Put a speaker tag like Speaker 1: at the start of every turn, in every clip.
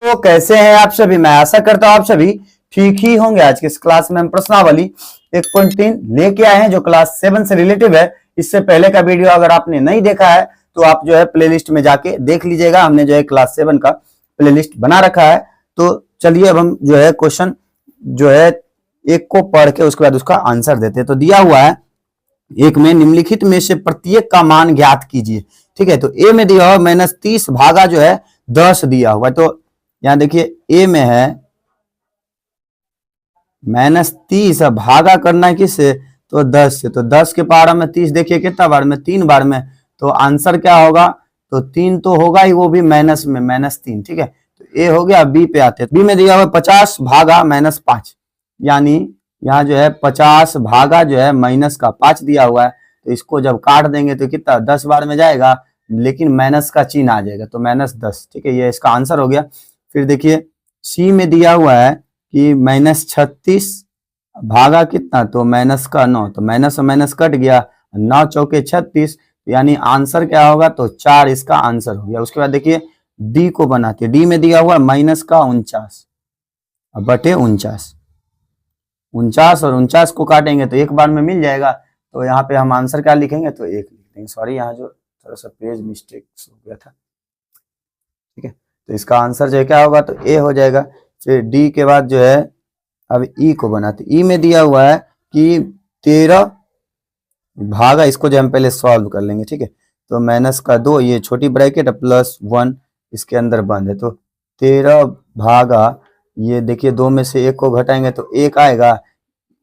Speaker 1: तो कैसे हैं आप सभी। मैं आशा करता हूं आप सभी ठीक ही होंगे। आज की इस क्लास में हम प्रश्नावली 1.3 लेके आए हैं जो क्लास 7 से रिलेटिव है। इससे पहले का वीडियो अगर आपने नहीं देखा है तो आप जो है प्लेलिस्ट में जाके देख लीजिएगा। हमने जो है क्लास 7 का प्लेलिस्ट बना रखा है। तो चलिए अब हम जो है क्वेश्चन जो है एक को पढ़ के उसके बाद उसका आंसर देते हैं। तो दिया हुआ है एक में निम्नलिखित में से प्रत्येक का मान ज्ञात कीजिए। ठीक है, तो ए में दिया हुआ -30 भागा जो है 10 दिया हुआ है। तो यहां देखिए ए में है -30 भागा करना है किससे, तो 10 से। तो 10 के पावर में 30 देखिए कितना बार में, 3 बार में। तो आंसर क्या होगा, तो 3 तो होगा ही, वो भी माइनस में -3। ठीक है, तो ए हो गया। बी पे आते हैं। बी में दिया हुआ 50 भागा -5, यानी यहाँ जो है 50 भागा जो है -5 दिया हुआ है। तो इसको जब काट देंगे तो कितना 10 बार में जाएगा, लेकिन माइनस का चिन्ह आ जाएगा तो -10। ठीक है, ये इसका आंसर हो गया। फिर देखिए सी में दिया हुआ है कि -36 भागा कितना, तो -9। तो माइनस और माइनस कट गया, 9 चौके 36, यानी आंसर क्या होगा, तो 4 इसका आंसर हो गया। उसके बाद देखिए डी को बनाते हैं। डी में दिया हुआ -49 बटे 49 और 49 को काटेंगे तो एक बार में मिल जाएगा। तो यहाँ पे हम आंसर क्या लिखेंगे, तो 1 लिख देंगे। सॉरी, यहाँ जो थोड़ा सा पेज मिस्टेक हो गया था। ठीक है, तो इसका आंसर जो है क्या होगा, तो ए हो जाएगा। फिर डी के बाद जो है अब ई को बनाते। ई में दिया हुआ है कि 13 भागा, इसको जो हम पहले सॉल्व कर लेंगे। ठीक है, तो -2 ये छोटी ब्रैकेट +1 इसके अंदर बंद है। तो 13 भागा ये देखिए 2 में से 1 को घटाएंगे तो 1 आएगा,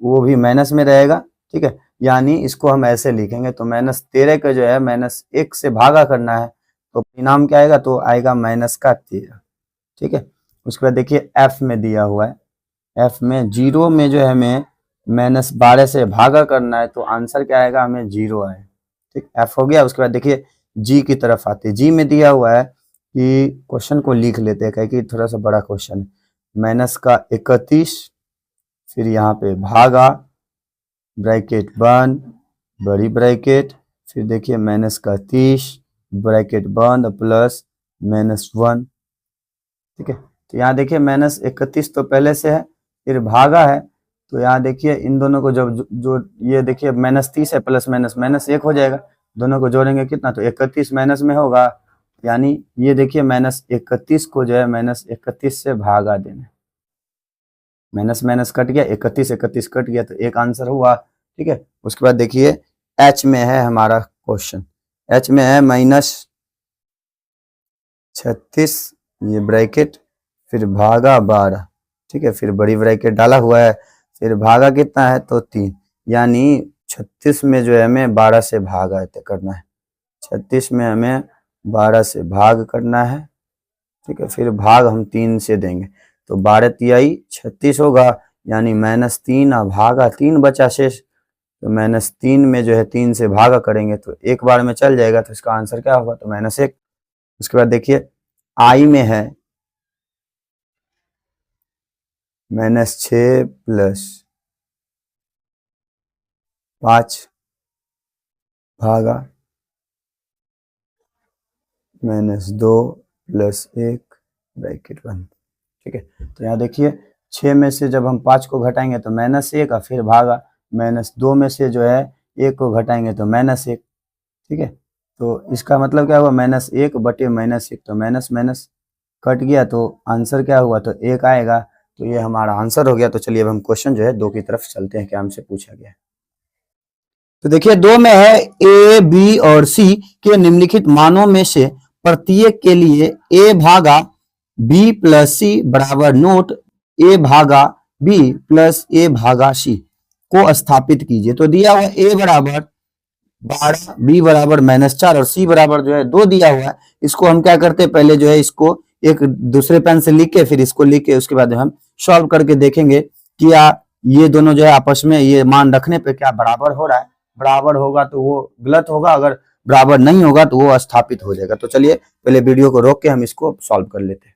Speaker 1: वो भी माइनस में रहेगा। ठीक है, यानी इसको हम ऐसे लिखेंगे। तो -13 का जो है -1 से भागा करना है, तो परिणाम क्या आएगा, तो आएगा -13। ठीक है, उसके बाद देखिए एफ में दिया हुआ है। एफ में 0 में जो है हमें -12 से भागा करना है, तो आंसर क्या आएगा, हमें 0 आए। ठीक, एफ हो गया। उसके बाद देखिए जी की तरफ आते हैं। जी में दिया हुआ है कि क्वेश्चन को लिख लेते हैं, कि थोड़ा सा बड़ा क्वेश्चन है। -31 फिर यहाँ पे भागा ब्रैकेट बंद बड़ी ब्रैकेट, फिर देखिए -30 ब्रैकेट बंद +-1। ठीक है, तो यहाँ देखिए -31 तो पहले से है, फिर भागा है। तो यहाँ देखिए इन दोनों को जब जो ये देखिए -30 है प्लस माइनस -1 हो जाएगा। दोनों को जोड़ेंगे कितना, तो 31 माइनस में होगा, यानी ये देखिए -31 को जो है -31 से भागा देना। माइनस कट गया, 31 कट गया, तो एक आंसर हुआ। ठीक है, उसके बाद देखिए एच में है हमारा क्वेश्चन। एच में है -36 ये ब्रैकेट, फिर भागा 12। ठीक है, फिर बड़ी ब्रैकेट डाला हुआ है, फिर भागा कितना है, तो 3, यानी 36 में जो है हमें 12 से भागा करना है। 36 में हमें 12 से भाग करना है। ठीक है, फिर भाग हम 3 से देंगे, तो 12 तिहाई 36 होगा, यानी -3 भागा 3 बचा शेष। तो -3 में जो है 3 से भागा करेंगे तो एक बार में चल जाएगा, तो इसका आंसर क्या होगा, तो -1। उसके बाद देखिए आई में है -6 + 5 भागा -2 + 1 ब्रैकेट बंद। ठीक है, तो यहाँ देखिए 6 में से जब हम 5 को घटाएंगे तो -1 और फिर भागा -2 में से जो है 1 को घटाएंगे तो -1। ठीक है, तो इसका मतलब क्या हुआ, -1 बटे -1, तो माइनस कट गया, तो आंसर क्या हुआ, तो 1 आएगा। तो ये हमारा आंसर हो गया। तो चलिए अब हम क्वेश्चन जो है 2 की तरफ चलते हैं, क्या हमसे पूछा गया है। तो देखिए 2 में है ए बी और सी के निम्नलिखित मानों में से प्रत्येक के लिए a भागा b + c बराबर नोट a भागा b + a भागा c को स्थापित कीजिए। तो दिया हुआ a बराबर 12, b बराबर -4 और c बराबर जो है 2 दिया हुआ है। इसको हम क्या करते हैं, पहले जो है इसको एक दूसरे पेन से लिख के फिर इसको लिख के उसके बाद हम सॉल्व करके देखेंगे कि ये दोनों जो है आपस में ये मान रखने पे क्या बराबर हो रहा है। बराबर होगा तो वो गलत होगा, अगर बराबर नहीं होगा तो वो स्थापित हो जाएगा। तो चलिए पहले वीडियो को रोक के हम इसको सॉल्व कर लेते हैं।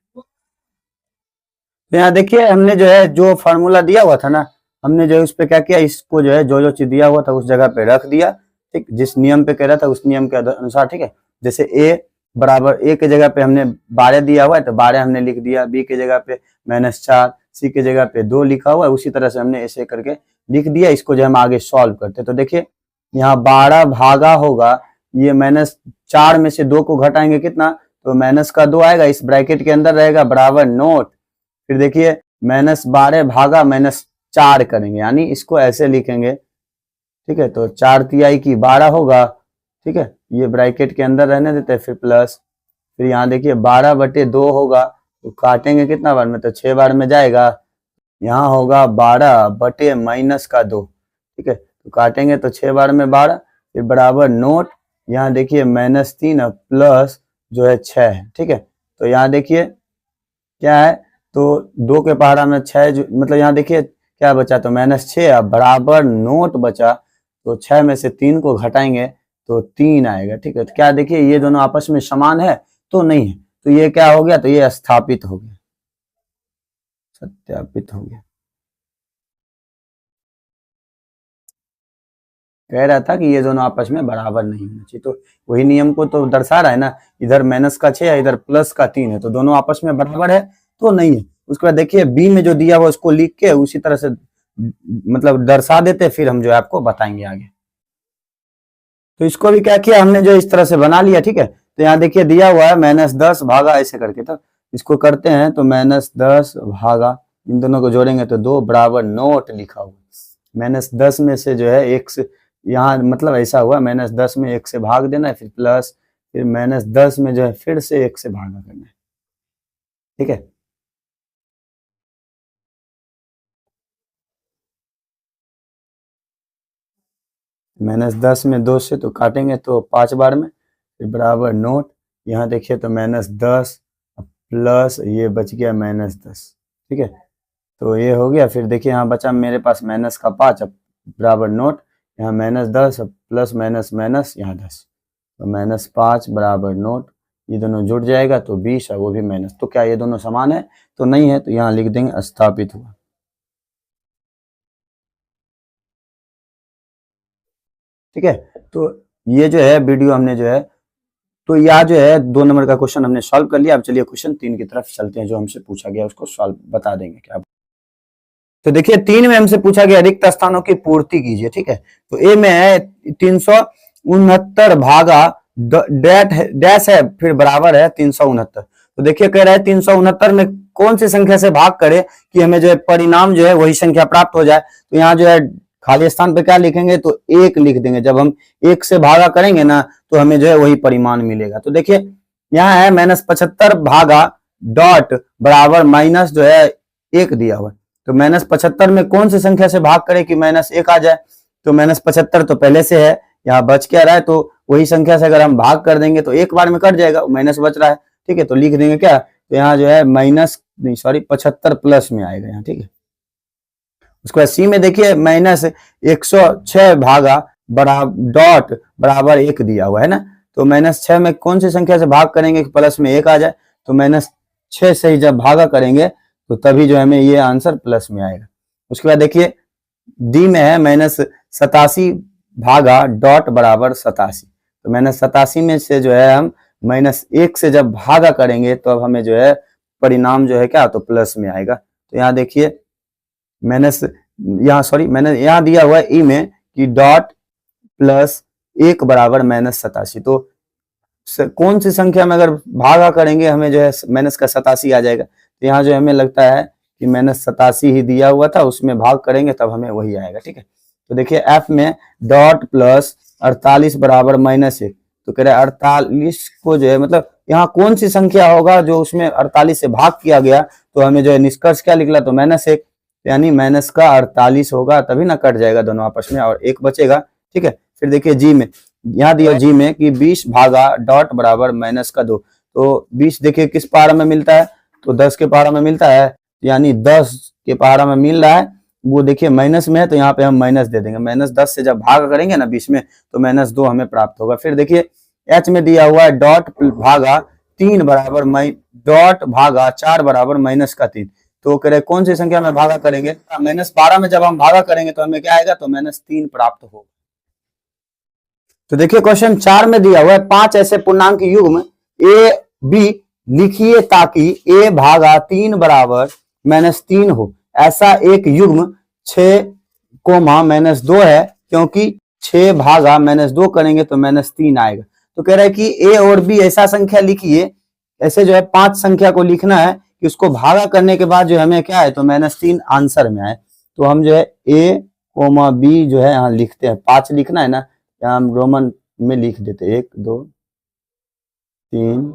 Speaker 1: तो यहाँ देखिए हमने जो है जो फॉर्मूला दिया हुआ था ना, हमने जो है उस पर क्या किया, इसको जो है जो चीज दिया हुआ था उस जगह पे रख दिया। ठीक, जिस नियम पे कह रहा था उस नियम के अनुसार। ठीक है, जैसे a बराबर ए की जगह पे हमने 12 दिया हुआ है तो 12 हमने लिख दिया, बी की जगह पे -4, सी की जगह पे 2 लिखा हुआ है, उसी तरह से हमने ऐसे करके लिख दिया। इसको जो हम आगे सॉल्व करते तो देखिए यहाँ 12 भागा होगा, ये -4 में से 2 को घटाएंगे कितना, तो -2 आएगा, इस ब्रैकेट के अंदर रहेगा बराबर नोट, फिर देखिए -12 भागा -4 करेंगे, यानी इसको ऐसे लिखेंगे, ठीक है। तो 4 तिहाई की 12 होगा, ठीक है, ये ब्रैकेट के अंदर रहने देते हैं, फिर प्लस, फिर यहाँ देखिए 12/2 होगा, तो काटेंगे कितना बार में, तो 6 बार में जाएगा, यहाँ होगा 12/-2, ठीक है, तो काटेंगे तो 6 बार में 12, फिर बराबर नोट, यहाँ देखिए -3 प्लस जो है 6 है, ठीक है। तो यहाँ देखिए क्या है, तो 2 के पहाड़ा में 6 मतलब यहाँ देखिए क्या बचा, तो -6 बराबर नोट बचा, तो 6 में से 3 को घटाएंगे तो 3 आएगा, ठीक है। तो क्या देखिए ये दोनों आपस में समान है, तो नहीं है, तो ये क्या हो गया, तो ये स्थापित हो गया, सत्यापित हो गया। कह रहा था कि ये दोनों आपस में बराबर नहीं होना चाहिए, तो वही नियम को तो दर्शा रहा है ना, इधर -6 है, इधर +3 है, तो दोनों आपस में बराबर है, तो नहीं है। उसके बाद देखिए बी में जो दिया हुआ उसको लिख के उसी तरह से मतलब दर्शा देते, फिर हम जो है आपको बताएंगे आगे। तो इसको भी क्या किया हमने, जो इस तरह से बना लिया, ठीक है। तो यहाँ देखिए दिया हुआ है -10 भागा ऐसे करके, तो इसको करते हैं, तो -10 भागा, इन दोनों को जोड़ेंगे तो 2 बराबर नोट लिखा हुआ, -10 में से जो है 1 से, यहाँ मतलब ऐसा हुआ -10 में 1 से भाग देना है, फिर प्लस, फिर -10 में जो है फिर से 1 से भागा करना है, ठीक है। -10 में 2 से तो काटेंगे तो 5 बार में, फिर बराबर नोट, यहाँ देखिए तो -10 प्लस ये बच गया -10, ठीक है। तो ये हो गया, फिर देखिए यहाँ बचा मेरे पास -5 बराबर नोट, यहाँ -10 प्लस माइनस माइनस यहाँ 10, तो -5 बराबर नोट, ये दोनों जुड़ जाएगा तो 20 है, वो भी माइनस, तो क्या ये दोनों समान है, तो नहीं है, तो यहाँ लिख देंगे स्थापित हुआ। ठीक है, तो ये जो है वीडियो हमने जो है, तो यह जो है 2 नंबर का क्वेश्चन हमने सॉल्व कर लिया। अब चलिए क्वेश्चन 3 की तरफ चलते हैं, जो हमसे पूछा गया उसको सॉल्व बता देंगे क्या। तो देखिए 3 में हमसे पूछा गया रिक्त स्थानों की पूर्ति कीजिए, ठीक है। तो ए में है 369 भागा डैश है, फिर बराबर है 369। तो देखिए कह रहा है 369 में कौन सी संख्या से भाग करे कि हमें जो है परिणाम जो है वही संख्या प्राप्त हो जाए। तो यहाँ जो है खाली स्थान पे क्या लिखेंगे, तो 1 लिख देंगे। जब हम 1 से भागा करेंगे ना तो हमें जो है वही परिमाण मिलेगा। तो देखिए यहाँ है -75 भागा डॉट बराबर माइनस जो है 1 दिया हुआ है। तो -75 में कौन सी संख्या से भाग करे कि -1 आ जाए। तो -75 तो पहले से है, यहाँ बच क्या रहा है, तो वही संख्या से अगर हम भाग कर देंगे तो एक बार में कट जाएगा, माइनस बच रहा है, ठीक है। तो लिख देंगे क्या, तो यहाँ जो है 75 प्लस में आएगा यहाँ, ठीक है। उसके बाद सी में देखिए -106 भागा डॉट बराबर 1 दिया हुआ है ना। तो -6 में कौन सी संख्या से भाग करेंगे कि प्लस में 1 आ जाए। तो -6 से ही जब भागा करेंगे तो तभी जो हमें ये आंसर प्लस में आएगा। उसके बाद देखिए डी में है -87 भागा डॉट बराबर 87। तो -87 में से जो है हम -1 से जब भागा करेंगे तो अब हमें जो है परिणाम जो है क्या, तो प्लस में आएगा। तो यहाँ देखिए मैंने यहाँ दिया हुआ है ई में कि डॉट प्लस 1 बराबर -87। तो कौन सी संख्या में अगर भागा करेंगे हमें जो है माइनस का 87 आ जाएगा। तो यहाँ जो हमें लगता है कि -87 ही दिया हुआ था, उसमें भाग करेंगे तब हमें वही आएगा, ठीक है। तो देखिए एफ में डॉट प्लस 48 बराबर -1। तो कह रहे 48 को जो है मतलब यहाँ कौन सी संख्या होगा जो उसमें 48 से भाग किया गया। तो हमें जो है निष्कर्ष क्या निकला, तो -1 यानी माइनस का 48 होगा, तभी ना कट जाएगा दोनों आपस में और 1 बचेगा, ठीक है। फिर देखिए जी में, यहाँ दिया जी में कि 20 भागा डॉट बराबर -2। तो 20 देखिए किस पहाड़ा में मिलता है, तो 10 के पहाड़ा में मिलता है, यानी 10 के पहाड़ा में मिल रहा है, वो देखिए माइनस में है, तो यहाँ पे हम माइनस दे देंगे। -10 से जब भाग करेंगे ना 20 में तो -2 हमें प्राप्त होगा। फिर देखिए एच में दिया हुआ है डॉट भागा 3 बराबर डॉट भागा 4 बराबर -3। तो कह कौन सी संख्या में भागा करेंगे, -12 में जब हम भागा करेंगे तो हमें क्या आएगा, तो -3 प्राप्त होगा। तो देखिए क्वेश्चन 4 में दिया हुआ है 5 ऐसे पूर्णांक युग्म ए बी लिखिए ताकि a भागा 3 बराबर -3 हो। ऐसा एक युग्म 6, -2 है, क्योंकि 6 भागा -2 करेंगे तो -3 आएगा। तो कह रहा है कि a और b ऐसा संख्या लिखिए, ऐसे जो है 5 संख्या को लिखना है कि उसको भागा करने के बाद जो हमें क्या है तो -3 आंसर में आए। तो हम जो है a, b जो है यहाँ लिखते हैं, 5 लिखना है ना, यहाँ हम रोमन में लिख देते हैं 1 2 3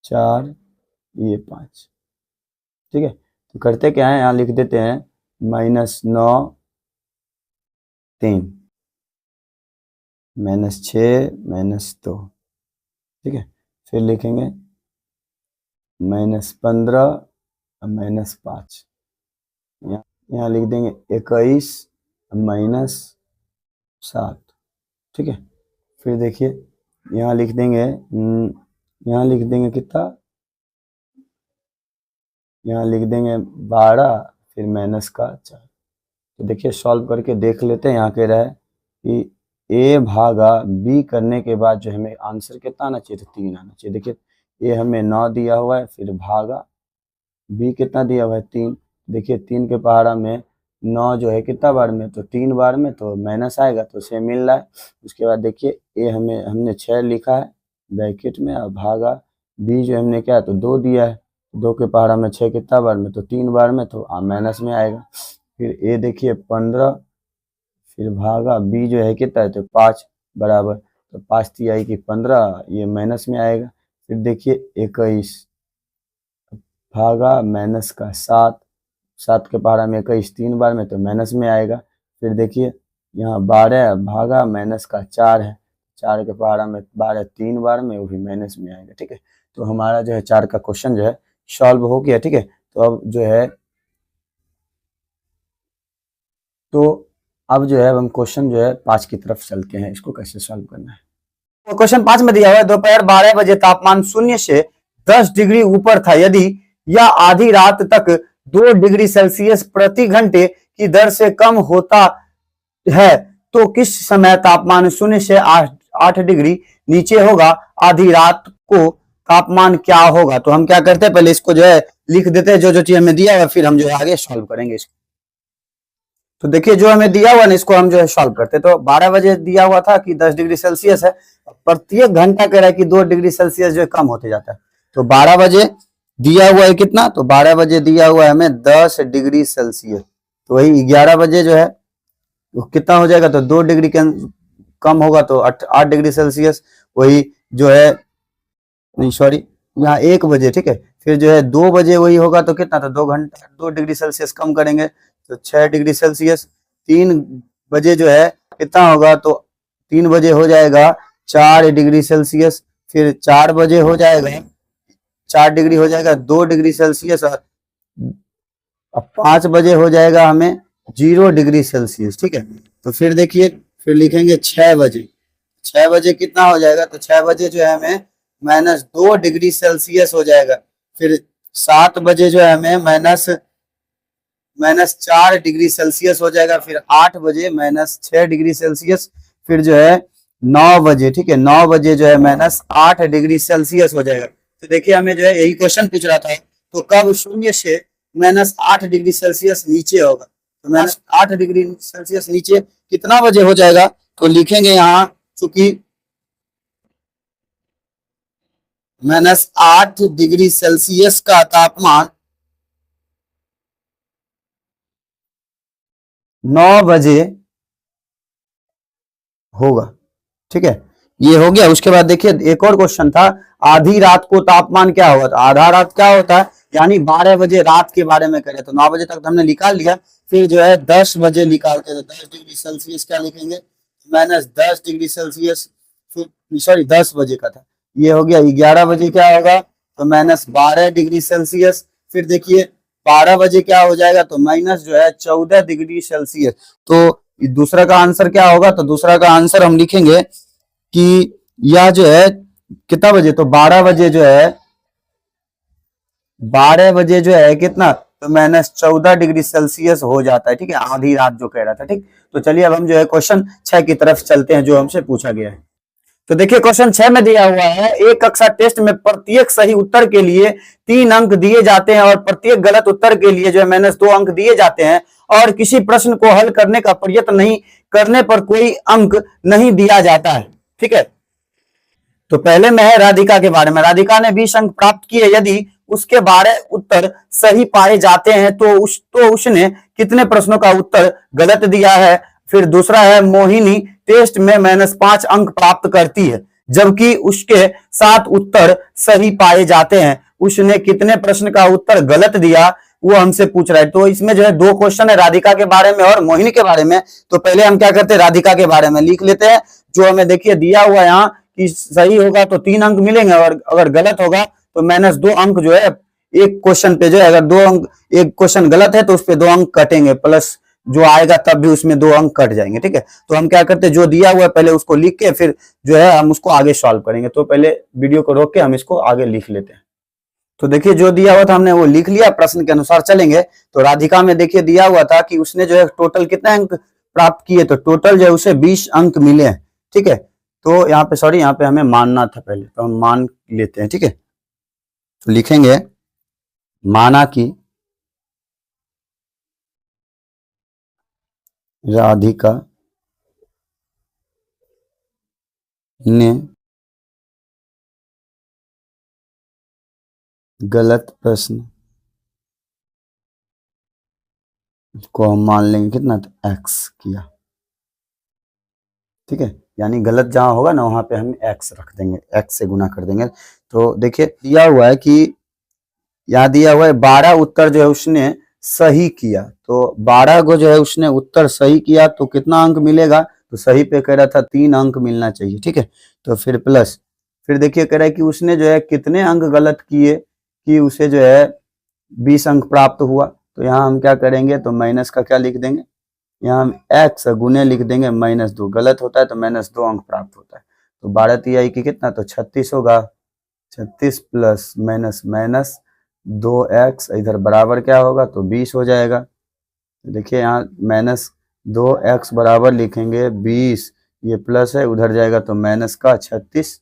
Speaker 1: 4 ये 5। ठीक है, तो करते क्या है, यहाँ लिख देते हैं -9 3 -6 -2। ठीक है, फिर लिखेंगे -15 -5, यहाँ लिख देंगे 21 -7। ठीक है, फिर देखिए यहाँ लिख देंगे कितना, यहाँ लिख देंगे 12 फिर -4। तो देखिए सॉल्व करके देख लेते हैं। यहाँ कह रहा है कि a भागा b करने के बाद जो हमें आंसर कितना आना चाहिए, तो 3 आना चाहिए। देखिए a हमें 9 दिया हुआ है, फिर भागा b कितना दिया हुआ है 3। देखिए 3 के पहाड़ा में 9 जो है कितना बार में, तो 3 बार में, तो माइनस आएगा तो 6 मिल रहा है। उसके बाद देखिए a हमने 6 लिखा है ब्रैकेट में, और भागा b जो हमने क्या है तो 2 दिया है, 2 के पहाड़ा में 6 कितना बार में, तो 3 बार में, तो माइनस में आएगा। फिर a देखिए 15, फिर भागा b जो है कितना है तो 5 बराबर, तो 5 तिहाई की 15, ये माइनस में आएगा। फिर देखिए 21 भागा माइनस का 7, 7 के पहाड़ा में 21 3 बार में, तो माइनस में आएगा। फिर देखिए यहाँ 12 भागा माइनस का 4 है, 4 के पहाड़ा में 12 3 बार में, वो भी माइनस में आएगा। ठीक है, तो हमारा जो है 4 का क्वेश्चन जो है सॉल्व हो गया। ठीक है, तो अब जो है हम क्वेश्चन जो है 5 की तरफ चलते हैं, इसको कैसे सॉल्व करना है। तो क्वेश्चन 5 में दिया हुआ है दोपहर 12 बजे तापमान 0 से 10 डिग्री ऊपर था, यदि यह आधी रात तक 2 डिग्री सेल्सियस प्रति घंटे की दर से कम होता है तो किस समय तापमान 0 से 8 डिग्री नीचे होगा, आधी रात को तापमान क्या होगा। तो हम क्या करते हैं, पहले इसको जो है लिख देते हैं, जो चीज हमें दिया हुआ, फिर हम जो है आगे सॉल्व करेंगे इसको। तो देखिए जो हमें दिया हुआ ना, इसको हम जो है सॉल्व करते हैं। तो 12 बजे दिया हुआ था कि 10 डिग्री सेल्सियस है, प्रत्येक घंटा कह रहा है कि 2 डिग्री सेल्सियस जो है कम होते जाता है। तो 12 बजे दिया हुआ है कितना, तो 12 बजे दिया हुआ है हमें 10 डिग्री सेल्सियस, तो वही 11 बजे जो है तो कितना हो जाएगा, तो 2 डिग्री कम होगा तो 8 डिग्री सेल्सियस, वही जो है नहीं सॉरी यहाँ 1 बजे। ठीक है, फिर जो है 2 बजे वही होगा तो कितना, तो 2 घंटा 2 डिग्री सेल्सियस कम करेंगे तो 6 डिग्री सेल्सियस। 3 बजे जो है कितना होगा, तो 3 बजे हो जाएगा 4 डिग्री सेल्सियस, फिर 4 बजे हो जाएगा 4 डिग्री हो जाएगा 2 डिग्री सेल्सियस, और 5 बजे हो जाएगा हमें 0 डिग्री सेल्सियस। ठीक है, तो फिर देखिए फिर लिखेंगे 6 बजे, 6 बजे कितना हो जाएगा, तो 6 बजे जो है हमें -2 डिग्री सेल्सियस हो जाएगा। फिर 7 बजे जो है हमें -4 डिग्री सेल्सियस हो जाएगा। फिर 8 बजे -6 डिग्री सेल्सियस, फिर जो है 9 बजे, ठीक है 9 बजे जो है -8 डिग्री सेल्सियस हो जाएगा। तो देखिए हमें जो है यही क्वेश्चन पूछ रहा था, तो कब 0 से -8 डिग्री सेल्सियस नीचे होगा, तो -8 डिग्री सेल्सियस नीचे कितना बजे हो जाएगा, तो लिखेंगे यहाँ चूंकि -8 डिग्री सेल्सियस का तापमान 9 बजे होगा। ठीक है, ये हो गया। उसके बाद देखिए एक और क्वेश्चन था, आधी रात को तापमान क्या होगा, तो आधा रात क्या होता है, यानी 12 बजे रात के बारे में करें, तो 9 बजे तक हमने निकाल लिया। फिर जो है 10 बजे निकालते हैं, तो 10 डिग्री सेल्सियस क्या लिखेंगे, -10 डिग्री सेल्सियस, सॉरी 10 बजे का था, ये हो गया। 11 बजे क्या होगा, तो -12 डिग्री सेल्सियस। फिर देखिए 12 बजे क्या हो जाएगा, तो -14 डिग्री सेल्सियस। तो दूसरा का आंसर क्या होगा, तो दूसरा का आंसर हम लिखेंगे कि यह जो है कितना बजे, तो 12 बजे जो है 12 बजे जो है कितना, तो -14 डिग्री सेल्सियस हो जाता है। ठीक है, आधी रात जो कह रहा था। ठीक, तो चलिए अब हम जो है क्वेश्चन 6 की तरफ चलते हैं जो हमसे पूछा गया है। तो देखिए क्वेश्चन 6 में दिया हुआ है, एक कक्षा टेस्ट में प्रत्येक सही उत्तर के लिए 3 अंक दिए जाते हैं और प्रत्येक गलत उत्तर के लिए जो है -2 अंक दिए जाते हैं और किसी प्रश्न को हल करने का प्रयत्न नहीं करने पर कोई अंक नहीं दिया जाता है। ठीक है, तो पहले में है राधिका के बारे में। राधिका ने 20 अंक प्राप्त किए, यदि उसके 12 उत्तर सही पाए जाते हैं तो उसने कितने प्रश्नों का उत्तर गलत दिया है। फिर दूसरा है, मोहिनी टेस्ट में -5 अंक प्राप्त करती है जबकि उसके 7 उत्तर सही पाए जाते हैं, उसने कितने प्रश्न का उत्तर गलत दिया, वो हमसे पूछ रहा है। तो इसमें जो है 2 क्वेश्चन है, राधिका के बारे में और मोहिनी के बारे में। तो पहले हम क्या करते हैं, राधिका के बारे में लिख लेते हैं। जो हमें देखिए दिया हुआ है यहाँ कि सही होगा तो 3 अंक मिलेंगे और अगर गलत होगा तो -2 अंक जो है एक क्वेश्चन पे जो है, अगर 2 अंक, एक क्वेश्चन गलत है तो उस पर 2 अंक कटेंगे, प्लस जो आएगा तब भी उसमें 2 अंक कट जाएंगे। ठीक है, तो हम क्या करते हैं, जो दिया हुआ है पहले उसको लिख के फिर जो है हम उसको आगे सॉल्व करेंगे। तो पहले वीडियो को रोक के हम इसको आगे लिख लेते हैं। तो देखिए जो दिया हुआ था हमने वो लिख लिया, प्रश्न के अनुसार चलेंगे। तो राधिका में देखिए दिया हुआ था कि उसने जो है टोटल कितने अंक प्राप्त किए, तो टोटल जो है उसे 20 अंक मिले हैं। ठीक है, तो यहाँ पे सॉरी, यहाँ पे हमें मानना था पहले, तो हम मान लेते हैं। ठीक है, तो लिखेंगे माना कि राधिका ने गलत प्रश्न को हम मान लेंगे कितना, तो x किया। ठीक है, यानी गलत जहां होगा ना वहां पे हम x रख देंगे, x से गुना कर देंगे। तो देखिए दिया हुआ है कि यहाँ दिया हुआ है 12 उत्तर जो है उसने सही किया, तो 12 को जो है उसने उत्तर सही किया तो कितना अंक मिलेगा, तो सही पे कह रहा था 3 अंक मिलना चाहिए। ठीक है, तो फिर प्लस, फिर देखिए कह रहा है कि उसने जो है कितने अंक गलत किए कि उसे जो है 20 अंक प्राप्त हुआ। तो यहाँ हम क्या करेंगे, तो माइनस का क्या लिख देंगे, यहाँ हम x गुने लिख देंगे -2, गलत होता है तो -2 अंक प्राप्त होता है। तो 12 तिहाई की कितना, तो 36 होगा, 36 प्लस माइनस माइनस 2x इधर बराबर क्या होगा, तो 20 हो जाएगा। तो देखिए यहाँ -2x बराबर लिखेंगे 20, ये प्लस है उधर जाएगा तो माइनस का 36।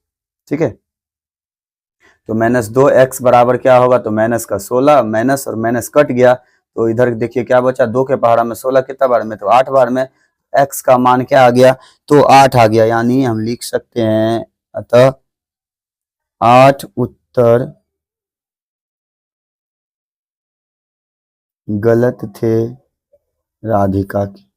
Speaker 1: ठीक है, तो -2x बराबर क्या होगा, तो माइनस का 16, माइनस और माइनस कट गया तो इधर देखिए क्या बचा, 2 के पहाड़ा में 16 कितना बार में, तो 8 बार में। x का मान क्या आ गया, तो 8 आ गया, यानी हम लिख सकते हैं अतः 8 उत्तर गलत थे राधिका की।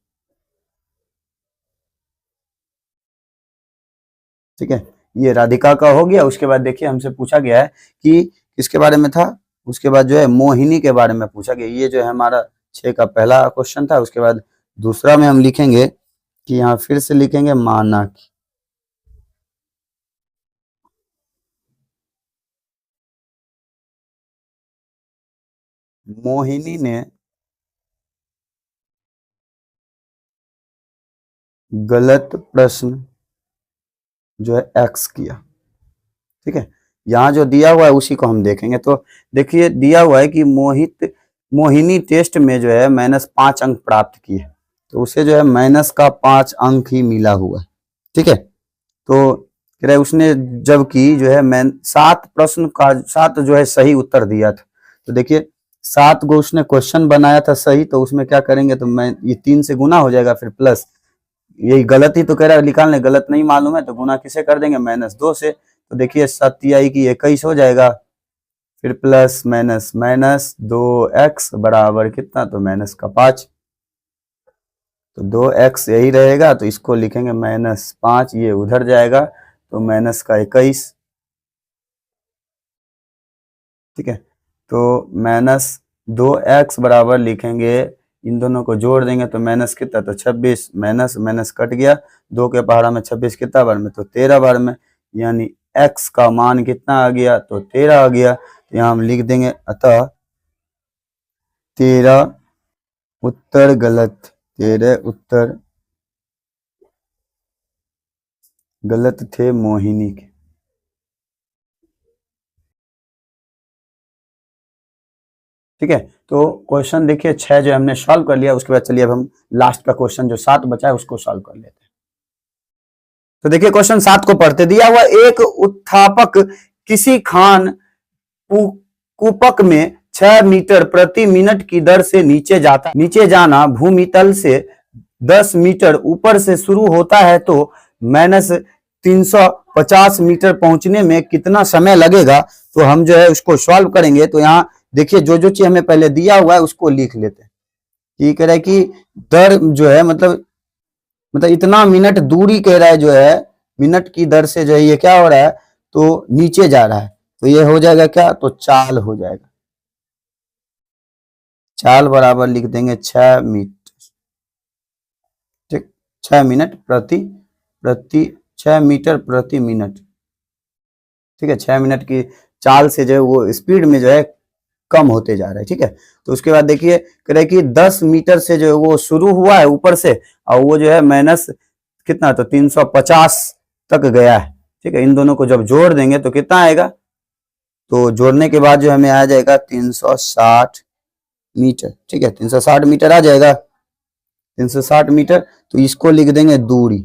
Speaker 1: ठीक है, ये राधिका का हो गया। उसके बाद देखिए हमसे पूछा गया है कि किसके बारे में था, उसके बाद जो है मोहिनी के बारे में पूछा गया। ये जो है हमारा 6 का पहला क्वेश्चन था। उसके बाद दूसरा में हम लिखेंगे कि यहाँ फिर से लिखेंगे माना की मोहिनी ने गलत प्रश्न जो है x किया। ठीक है, यहाँ जो दिया हुआ है उसी को हम देखेंगे। तो देखिए दिया हुआ है कि मोहिनी टेस्ट में जो है -5 अंक प्राप्त किए, तो उसे जो है -5 अंक ही मिला हुआ है। ठीक है, तो कह रहे उसने जबकि जो है मैं 7 प्रश्न का 7 जो है सही उत्तर दिया था। तो देखिए 7 गो उसने क्वेश्चन बनाया था सही, तो उसमें क्या करेंगे, तो मैं ये 3 से गुना हो जाएगा, फिर प्लस यही गलत ही तो कह रहा है निकालने, गलत नहीं मालूम है तो गुना किसे कर देंगे, -2 से। तो देखिए 7 तिहाई की 21 हो जाएगा, फिर प्लस माइनस माइनस 2x बराबर कितना, तो माइनस का 5। तो 2x यही रहेगा तो इसको लिखेंगे -5, ये उधर जाएगा तो माइनस का 21। ठीक है, तो -2x बराबर लिखेंगे, इन दोनों को जोड़ देंगे तो माइनस कितना, तो 26, माइनस माइनस कट गया, 2 के पहाड़ा में 26 कितना बार में, तो 13 बार में, यानी x का मान कितना आ गया, तो 13 आ गया। तो यहाँ हम लिख देंगे अतः 13 उत्तर गलत, 13 उत्तर गलत थे मोहिनी के। ठीक है, तो क्वेश्चन देखिए 6 जो हमने सॉल्व कर लिया। उसके बाद चलिए अब हम लास्ट का क्वेश्चन जो 7 बचा है उसको सॉल्व कर लेते हैं। तो देखिए क्वेश्चन 7 को पढ़ते, दिया हुआ एक उत्थापक किसी खान कूपक में 6 मीटर प्रति मिनट की दर से नीचे जाना भूमितल से 10 मीटर ऊपर से शुरू होता है तो माइनस 350 मीटर पहुंचने में कितना समय लगेगा। तो हम जो है उसको सॉल्व करेंगे। तो यहाँ देखिए जो जो चीज हमें पहले दिया हुआ है उसको लिख लेते हैं। ये कह रहा है कि दर जो है मतलब इतना मिनट दूरी कह रहा है, जो है मिनट की दर से जो है ये क्या हो रहा है, तो नीचे जा रहा है। तो ये हो जाएगा क्या, तो चाल हो जाएगा। चाल बराबर लिख देंगे 6 मीटर, ठीक, 6 मिनट प्रति 6 मीटर प्रति मिनट, ठीक है। 6 मिनट की चाल से जो है वो स्पीड में जो है कम होते जा रहा है, ठीक है। तो उसके बाद देखिए कह रहे कि 10 मीटर से जो है वो शुरू हुआ है ऊपर से, और वो जो है माइनस कितना, तो 350 तक गया है, ठीक है। इन दोनों को जब जोड़ देंगे तो कितना आएगा, तो जोड़ने के बाद जो हमें आ जाएगा 360 मीटर, ठीक है। 360 मीटर आ जाएगा, 360 मीटर। तो इसको लिख देंगे दूरी,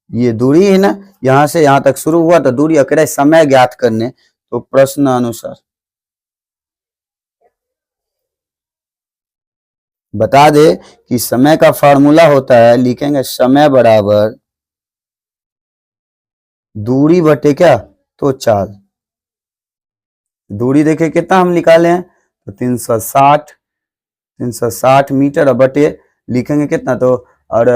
Speaker 1: ये दूरी है ना, यहां से यहां तक शुरू हुआ तो दूरी, अकेले समय ज्ञात करने, तो प्रश्न अनुसार बता दे कि समय का फॉर्मूला होता है, लिखेंगे समय बराबर दूरी बटे क्या, तो चाल। दूरी देखे कितना हम निकाले हैं, तो 360 मीटर, और बटे लिखेंगे कितना, तो और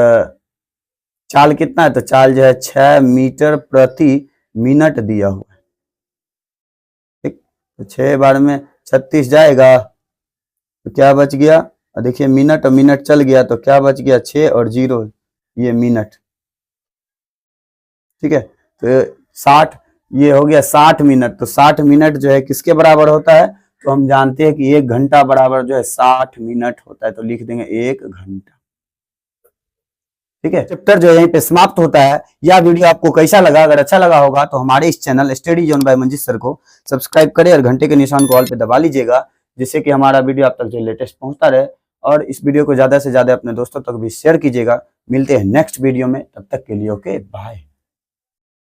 Speaker 1: चाल कितना है, तो चाल जो है 6 मीटर प्रति मिनट दिया हुआ है, ठीक। तो 6 बार में 36 जाएगा, तो क्या बच गया, देखिए मिनट और मिनट चल गया, तो क्या बच गया, 6 और 0, ये मिनट, ठीक है। तो 60, ये हो गया 60 मिनट। तो 60 मिनट जो है किसके बराबर होता है, तो हम जानते हैं कि 1 घंटा बराबर जो है 60 मिनट होता है। तो लिख देंगे 1 घंटा, ठीक है। चैप्टर जो है यहीं पे समाप्त होता है। यह वीडियो आपको कैसा लगा, अगर अच्छा लगा होगा तो हमारे इस channel study zone by Manjeet sir को सब्सक्राइब करें और घंटे के निशान को ऑल पे दबा लीजिएगा, जिससे कि हमारा वीडियो आप तक जो लेटेस्ट पहुंचता रहे। और इस वीडियो को ज्यादा से ज्यादा अपने दोस्तों तक भी शेयर कीजिएगा। मिलते हैं नेक्स्ट वीडियो में, तब तक के लिए ओके बाय।